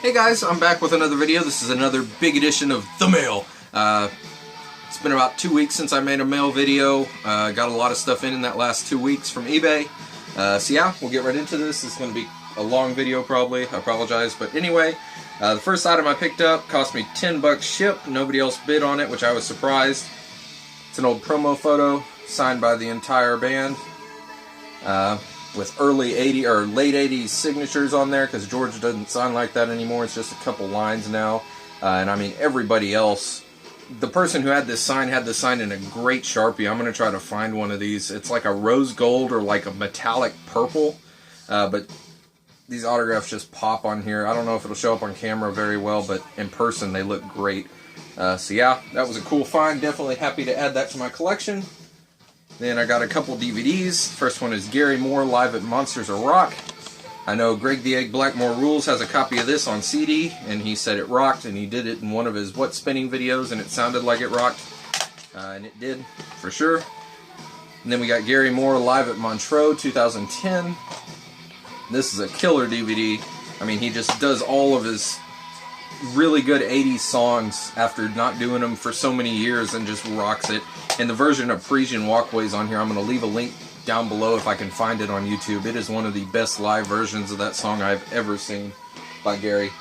Hey guys, I'm back with another video. This is another big edition of the Maillll. It's been about 2 weeks since I made a Maillll video. Got a lot of stuff in that last 2 weeks from eBay. So yeah, we'll get right into this. It's going to be a long video probably. I apologize. But anyway, the first item I picked up cost me $10 ship. Nobody else bid on it, which I was surprised. It's an old promo photo signed by the entire band. With early 80s or late 80s signatures on there, because George doesn't sign like that anymore. It's just a couple lines now. And I mean, everybody else, the person who had this sign in a great Sharpie. I'm going to try to find one of these. It's like a rose gold or like a metallic purple. But these autographs just pop on here. I don't know if it'll show up on camera very well, but in person they look great. So yeah, that was a cool find. Definitely happy to add that to my collection. Then I got a couple DVDs. First one is Gary Moore live at Monsters of Rock. I know Greg the Egg Blackmore Rules has a copy of this on CD, and he said it rocked, and he did it in one of his What Spinning videos, and it sounded like it rocked. And it did, for sure. And then we got Gary Moore live at Montreux 2010. This is a killer DVD. I mean, he just does all of his really good 80s songs after not doing them for so many years and just rocks it. And the version of Parisian Walkways on here, I'm going to leave a link down below if I can find it on YouTube. It is one of the best live versions of that song I've ever seen by Gary.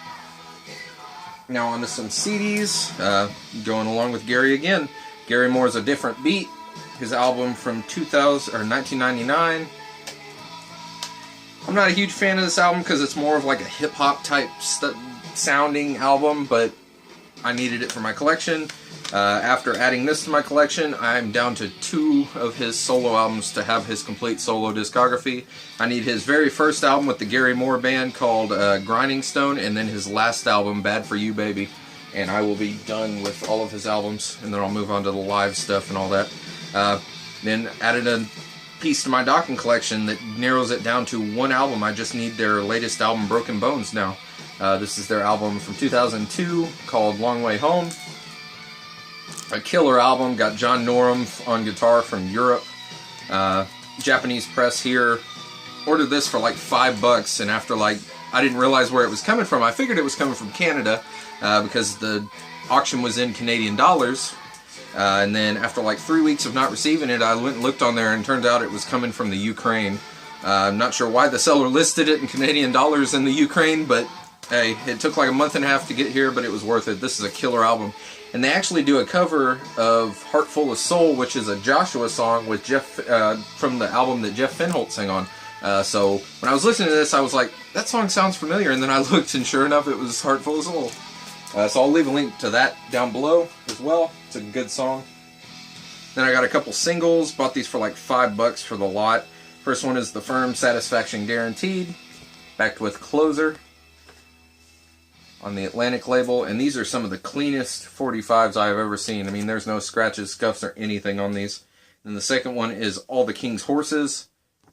Now on to some CDs, going along with Gary again. Gary Moore's A Different Beat, his album from 1999. I'm not a huge fan of this album because it's more of like a hip-hop type sounding album, but I needed it for my collection. After adding this to my collection, I'm down to 2 of his solo albums to have his complete solo discography. I need his very first album with the Gary Moore Band called Grinding Stone, and then his last album, Bad For You Baby. And I will be done with all of his albums, and then I'll move on to the live stuff and all that. Then added a piece to my docking collection that narrows it down to 1 album. I just need their latest album, Broken Bones, now. This is their album from 2002 called Long Way Home. A killer album. Got John Norum on guitar from Europe. Japanese press here. Ordered this for like $5, and after I didn't realize where it was coming from. I figured it was coming from Canada because the auction was in Canadian dollars. And then after like 3 weeks of not receiving it, I went and looked on there, and turned out it was coming from the Ukraine. I'm not sure why the seller listed it in Canadian dollars in the Ukraine, but hey, it took like a month and a half to get here, but it was worth it. This is a killer album. And they actually do a cover of Heart Full of Soul, which is a Joshua song with Jeff from the album that Jeff Fenholt sang on. So when I was listening to this, I was like, that song sounds familiar. And then I looked, and sure enough, it was Heart Full of Soul. So I'll leave a link to that down below as well. It's a good song. Then I got a couple singles. Bought these for like $5 for the lot. First one is The Firm Satisfaction Guaranteed, backed with Closer on the Atlantic label, and these are some of the cleanest 45s I've ever seen. I mean, there's no scratches, scuffs, or anything on these. And the second one is All the King's Horses,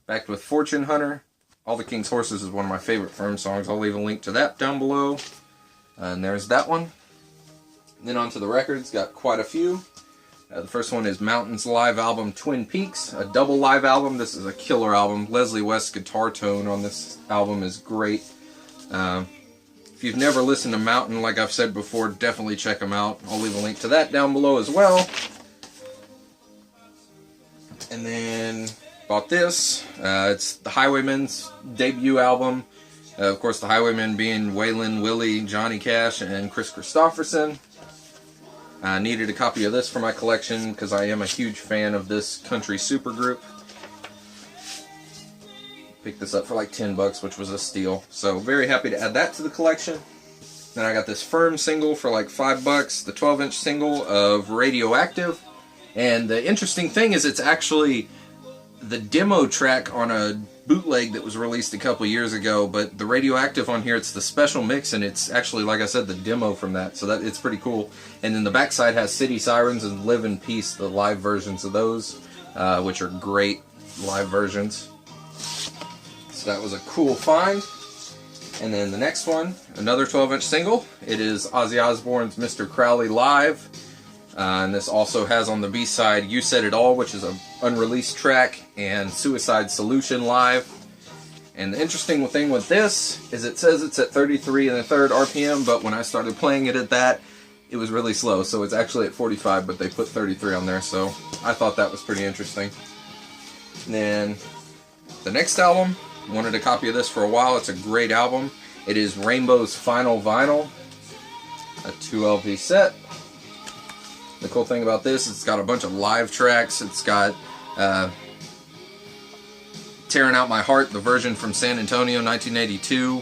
backed with Fortune Hunter. All the King's Horses is one of my favorite Firm songs. I'll leave a link to that down below. And there's that one. And then onto the records, got quite a few. The first one is Mountain's live album Twin Peaks, a double live album. This is a killer album. Leslie West's guitar tone on this album is great. If you've never listened to Mountain, like I've said before, definitely check them out. I'll leave a link to that down below as well. And then bought this. It's the Highwaymen's debut album. Of course, the Highwaymen being Waylon, Willie, Johnny Cash, and Chris Christopherson. I needed a copy of this for my collection because I am a huge fan of this country supergroup. Picked this up for like $10, which was a steal. So very happy to add that to the collection. Then I got this Firm single for like $5, the 12-inch single of Radioactive. And the interesting thing is it's actually the demo track on a bootleg that was released a couple years ago, but the Radioactive on here, it's the special mix, and it's actually, like I said, the demo from that, so that it's pretty cool. And then the backside has City Sirens and Live in Peace, the live versions of those, which are great live versions. So that was a cool find. And then the next one, another 12-inch single. It is Ozzy Osbourne's Mr. Crowley Live. And this also has on the B-side You Said It All, which is an unreleased track, and Suicide Solution Live. And the interesting thing with this is it says it's at 33 1/3 RPM, but when I started playing it at that, it was really slow. So it's actually at 45, but they put 33 on there, so I thought that was pretty interesting. And then the next album, wanted a copy of this for a while. It's a great album. It is Rainbow's Final Vinyl, a 2 LP set. The cool thing about this, it's got a bunch of live tracks. It's got Tearing Out My Heart, the version from San Antonio, 1982,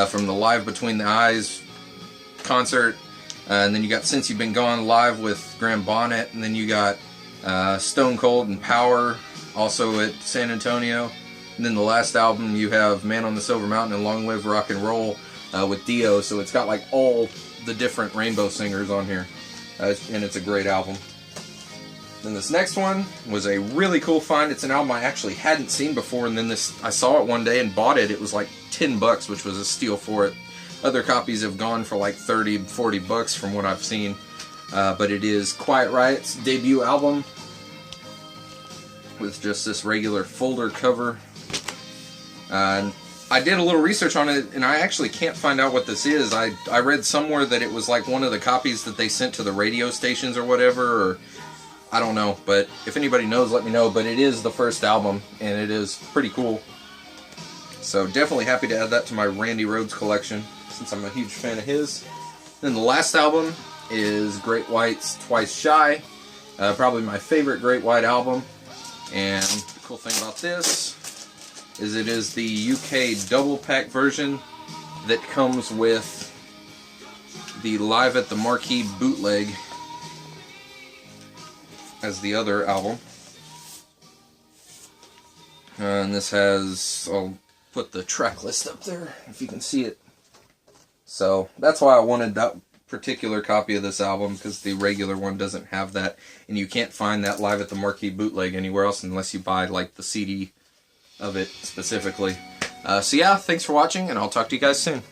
from the Live Between the Eyes concert. And then you got Since You've Been Gone live with Graham Bonnet. And then you got Stone Cold and Power, also at San Antonio. And then the last album, you have Man on the Silver Mountain and Long Live Rock and Roll with Dio. So it's got like all the different Rainbow singers on here. And it's a great album. Then this next one was a really cool find. It's an album I actually hadn't seen before, and then I saw it one day and bought it. It was like $10, which was a steal for it. Other copies have gone for like 30, 40 bucks from what I've seen. But it is Quiet Riot's debut album with just this regular folder cover. And I did a little research on it, and I actually can't find out what this is. I read somewhere that it was like one of the copies that they sent to the radio stations or whatever, or I don't know, but if anybody knows, let me know. But it is the first album, and it is pretty cool. So definitely happy to add that to my Randy Rhoads collection, since I'm a huge fan of his. Then the last album is Great White's Twice Shy, probably my favorite Great White album. And the cool thing about this is it is the UK double pack version that comes with the Live at the Marquee bootleg as the other album. And this has, I'll put the track list up there if you can see it. So that's why I wanted that particular copy of this album, because the regular one doesn't have that, and you can't find that Live at the Marquee bootleg anywhere else unless you buy like the CD of it specifically. So yeah, thanks for watching, and I'll talk to you guys soon.